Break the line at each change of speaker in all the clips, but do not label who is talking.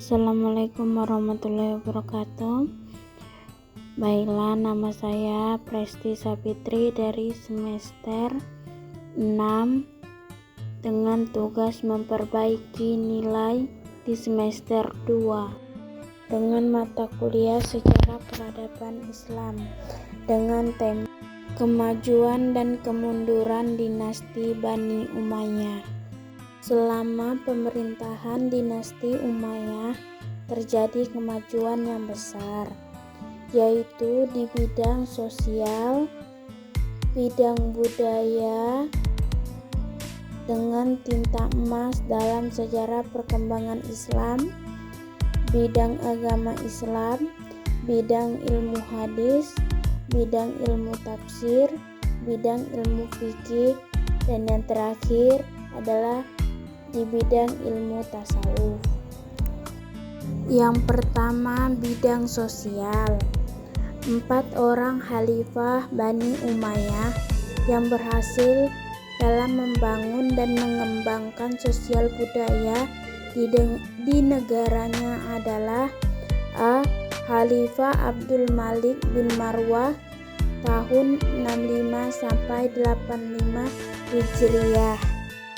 Assalamualaikum warahmatullahi wabarakatuh. Baiklah, nama saya Presti Sapitri dari semester 6 dengan tugas memperbaiki nilai di semester 2 dengan mata kuliah Sejarah Peradaban Islam dengan tema Kemajuan dan Kemunduran Dinasti Bani Umayyah. Selama pemerintahan dinasti Umayyah terjadi kemajuan yang besar, yaitu di bidang sosial, bidang budaya, dengan tinta emas dalam sejarah perkembangan Islam, bidang agama Islam, bidang ilmu hadis, bidang ilmu tafsir, bidang ilmu fikih, dan yang terakhir adalah di bidang ilmu tasawuf. Yang pertama, bidang sosial. 4 orang khalifah Bani Umayyah yang berhasil dalam membangun dan mengembangkan sosial budaya di negaranya adalah A. Khalifah Abdul Malik bin Marwah tahun 65 sampai 85 Hijriah.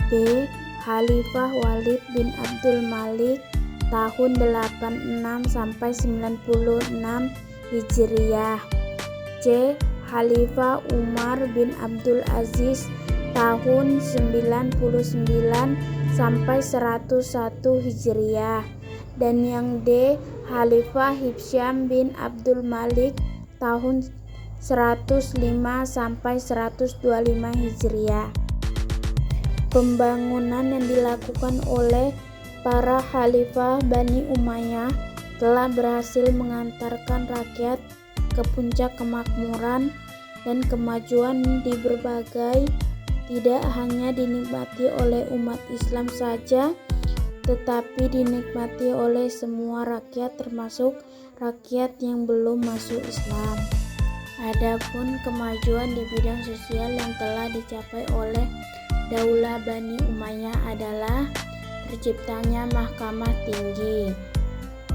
B. Khalifah Walid bin Abdul Malik tahun 86 sampai 96 Hijriah. C. Khalifah Umar bin Abdul Aziz tahun 99 sampai 101 Hijriah. Dan yang D. Khalifah Hisham bin Abdul Malik tahun 105 sampai 125 Hijriah. Pembangunan yang dilakukan oleh para khalifah Bani Umayyah telah berhasil mengantarkan rakyat ke puncak kemakmuran dan kemajuan di berbagai, tidak hanya dinikmati oleh umat Islam saja, tetapi dinikmati oleh semua rakyat termasuk rakyat yang belum masuk Islam. Adapun kemajuan di bidang sosial yang telah dicapai oleh Daulah Bani Umayyah adalah terciptanya mahkamah tinggi,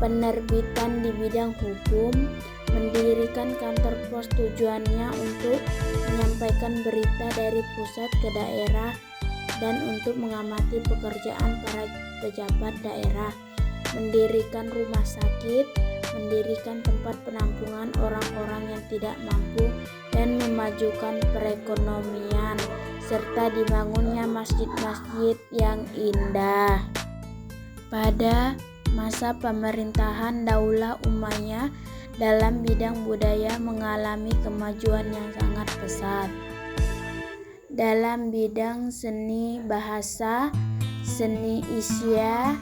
penerbitan di bidang hukum, mendirikan kantor pos tujuannya untuk menyampaikan berita dari pusat ke daerah dan untuk mengamati pekerjaan para pejabat daerah, mendirikan rumah sakit, mendirikan tempat penampungan orang-orang yang tidak mampu dan memajukan perekonomian, serta dibangunnya masjid-masjid yang indah. Pada masa pemerintahan Daulah Umayyah dalam bidang budaya mengalami kemajuan yang sangat pesat. Dalam bidang seni bahasa, seni isya,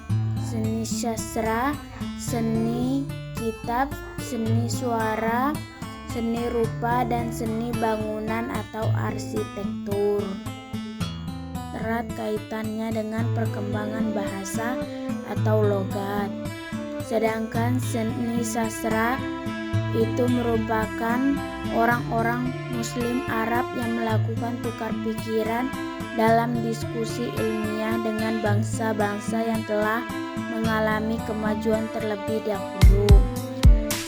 seni sastra, seni kitab, seni suara, seni rupa, dan seni bangunan atau arsitektur. Erat kaitannya dengan perkembangan bahasa atau logat. Sedangkan seni sastra itu merupakan orang-orang Muslim Arab yang melakukan tukar pikiran dalam diskusi ilmiah dengan bangsa-bangsa yang telah mengalami kemajuan terlebih dahulu.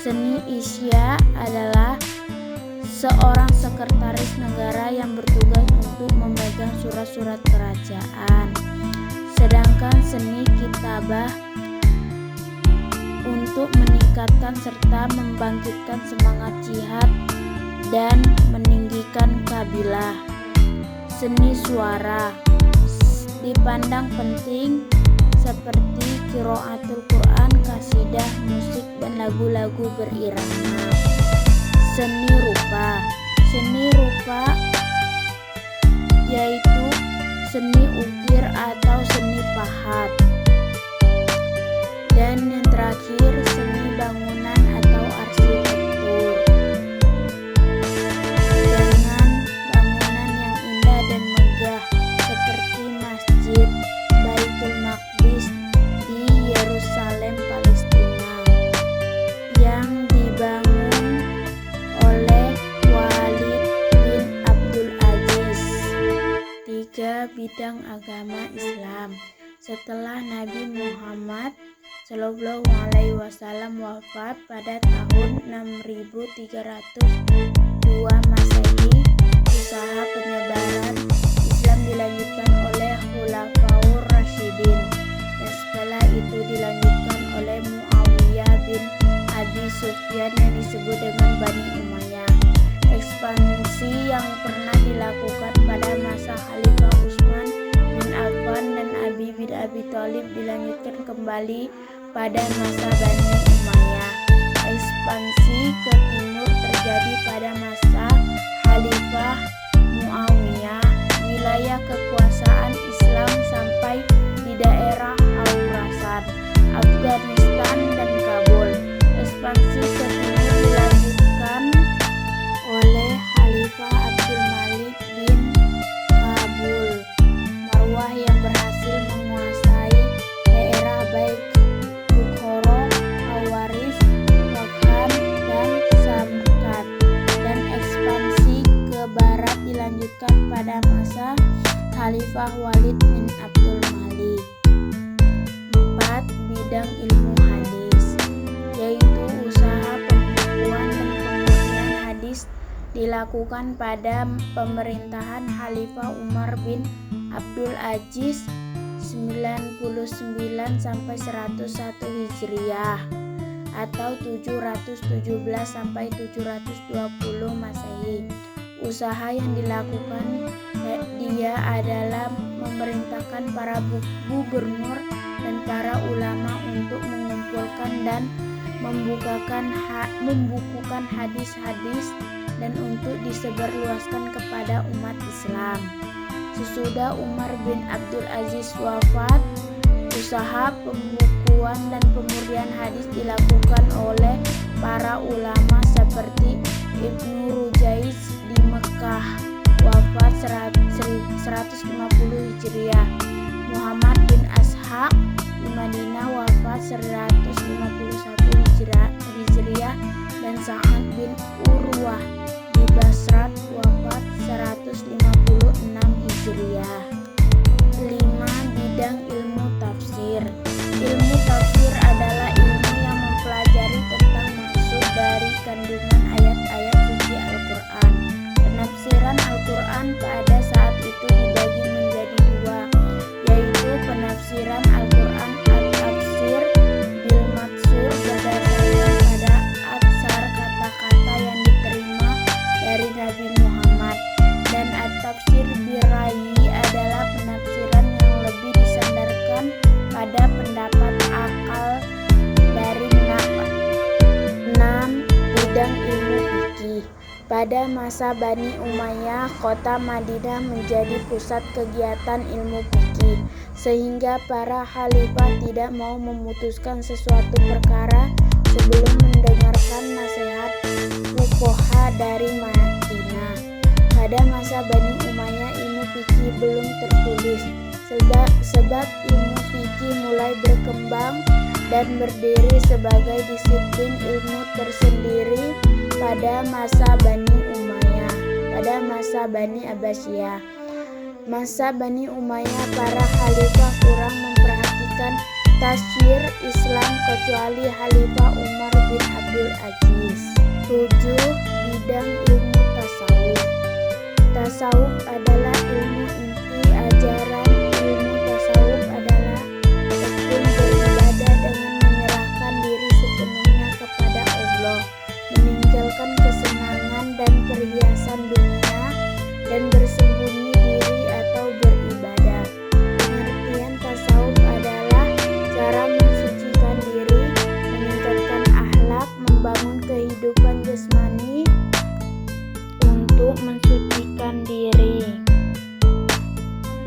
Seni isya adalah seorang sekretaris negara yang bertugas untuk memegang surat-surat kerajaan. Sedangkan seni kitabah untuk meningkatkan serta membangkitkan semangat jihad dan meninggikan kabilah. Seni suara dipandang penting seperti qiraatul Quran, kasidah, musik, dan lagu-lagu berirama. Seni rupa yaitu seni ukir atau seni pahat. Dan yang terakhir, seni bangunan atau arsitektur, dengan bangunan yang indah dan megah seperti Masjid Baitul Maqdis di Yerusalem, Palestina, yang dibangun oleh Walid bin Abdul Aziz. 3. Bidang agama Islam. Setelah Nabi Muhammad Shallallahu Alaihi Wasallam wafat pada tahun 6302 Masehi. Usaha penyebaran Islam dilanjutkan oleh Khulafaur Rasyidin, dan setelah itu dilanjutkan oleh Muawiyah bin Abi Sufyan yang disebut dengan Bani Umayyah. Ekspansi yang pernah dilakukan pada masa Khalifah Utsman bin Affan dan Ali bin Abi Thalib dilanjutkan kembali pada masa Bani Umayyah. Ekspansi ke timur terjadi pada masa Khalifah Muawiyah. Wilayah kekuasaan Islam sampai di daerah Khurasan, Afghanistan dan Kabul. Ekspansi ke timur dilanjutkan oleh Khalifah Abdul Malik bin Kabul Marwah yang berhasil menguasai daerah baik Bukhara, Khawarizm, Wakhan, dan Samkat. Dan ekspansi ke barat dilanjutkan pada masa Khalifah Walid bin Abdul Malik. 4. Bidang ilmu hadis, yaitu usaha pembukuan dan pemurnian hadis dilakukan pada pemerintahan Khalifah Umar bin Abdul Aziz 99 sampai 101 Hijriah atau 717 sampai 720 Masehi. Usaha yang dilakukan dia adalah memerintahkan para gubernur dan para ulama untuk mengumpulkan dan membukukan hadis-hadis dan untuk disebarluaskan kepada umat Islam. Sesudah Umar bin Abdul Aziz wafat, usaha pembukuan dan pemurnian hadis dilakukan oleh para ulama seperti Ibnu Rujaiz di Mekah wafat 150 Hijriah, Muhammad bin Ashaq di Madinah wafat 151 Hijriah, dan Sa'ad bin Urwah di Basrat wafat 156 Hijriah. 5. Bidang ilmu tafsir. Ilmu tafsir adalah ilmu yang mempelajari tentang maksud dari kandungan ayat-ayat suci Al-Quran. Penafsiran Al-Quran pada saat itu dibagi menjadi dua, yaitu penafsiran Al-Quran at-tafsir bil maksur berdasarkan pada aksar kata-kata yang diterima dari Nabi Muhammad, dan at-tafsir bir-ra'yi adalah penafsiran yang lebih disandarkan pada pendapat akal dari nafas. 6. Bidang ilmu fikih. Pada masa Bani Umayyah, kota Madinah menjadi pusat kegiatan ilmu fikih, sehingga para khalifah tidak mau memutuskan sesuatu perkara sebelum mendengarkan nasihat fuqaha dari Madinah. Pada masa Bani Umayyah, ilmu fikih belum tertulis, sebab ilmu fikih mulai berkembang dan berdiri sebagai disiplin ilmu tersendiri pada masa Bani Umayyah. Pada masa Bani Abbasiyah, masa Bani Umayyah, para khalifah kurang memperhatikan tasyir Islam kecuali Khalifah Umar bin Abdul Aziz. 7. Bidang ilmu tasawuf. Tasawuf adalah ilmu inti ajaran. Ilmu tasawuf adalah tekun beribadah dengan menyerahkan diri sepenuhnya kepada Allah, meninggalkan kesenangan dan perhiasan dunia, dan bersembunyi diri atau beribadah. Pengertian tasawuf adalah cara mensucikan diri, meningkatkan akhlak, membangun kehidupan jasmani untuk mensucikan diri,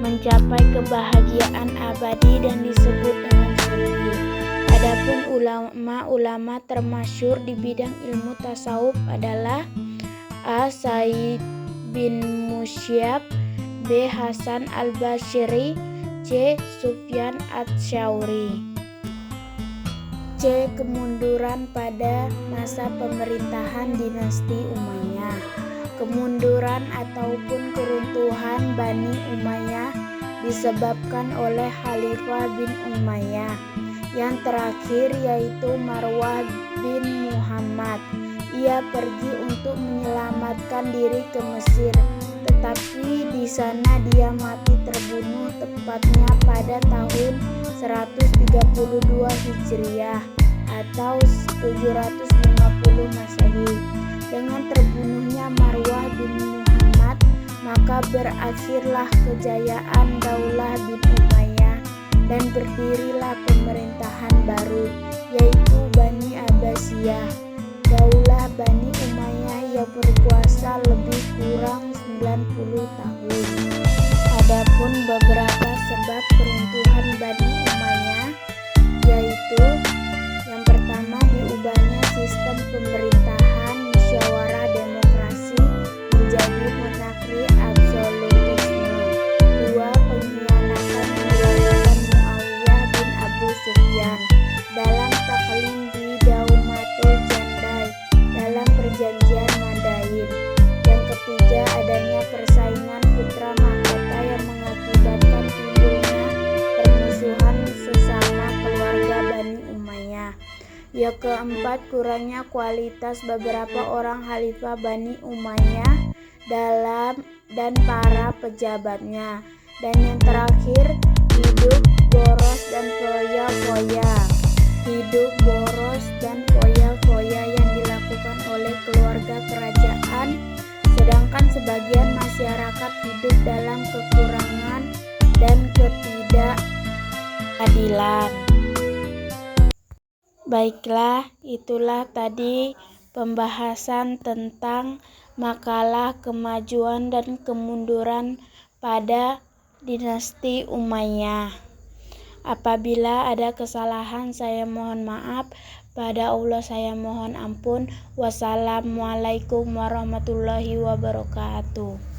mencapai kebahagiaan abadi dan disebut dengan sufi. Adapun ulama-ulama termasyhur di bidang ilmu tasawuf adalah A. Sa'id bin Musyab, B. Hasan al-Basyri, C. Sufyan ats-Tsauri. C. Kemunduran pada masa pemerintahan dinasti Umayyah. Kemunduran ataupun keruntuhan Bani Umayyah disebabkan oleh Khalifah bin Umayyah Yang terakhir yaitu Marwah bin Muhammad. Ia pergi untuk menyelamatkan diri ke Mesir, tetapi di sana dia mati terbunuh tepatnya pada tahun 132 Hijriah atau 750 Masehi. Dengan terbunuhnya Marwah bin Muhammad, maka berakhirlah kejayaan Daulah bin Umayyah dan berdirilah pemerintahan baru, yaitu Bani Abbasiyah. Daulah Bani Umayyah yang berkuasa lebih kurang 90 tahun. Adapun beberapa sebab keruntuhan Bani Umayyah yaitu yang pertama, diubahnya sistem pemerintahan musyawarah demokrasi menjadi monarki absolutisme. Dua, pengkhianatan dilakukan Muawiyah bin Abu Sufyan dalam taklim di Daumatul Jandai dalam perjanjian Madain. Yang ketiga, adanya persaingan putra mahkota yang mengakibatkan timbulnya permusuhan sesama keluarga Bani Umayyah. Yang keempat, kurangnya kualitas beberapa orang khalifah Bani Umayyah dan para pejabatnya. Dan yang terakhir, hidup boros dan foya-foya. Hidup boros dan foya-foya yang dilakukan oleh keluarga kerajaan, sedangkan sebagian masyarakat hidup dalam kekurangan dan ketidakadilan. Baiklah, itulah tadi pembahasan tentang makalah kemajuan dan kemunduran pada dinasti Umayyah. Apabila ada kesalahan, saya mohon maaf. Pada Allah saya mohon ampun. Wassalamualaikum warahmatullahi wabarakatuh.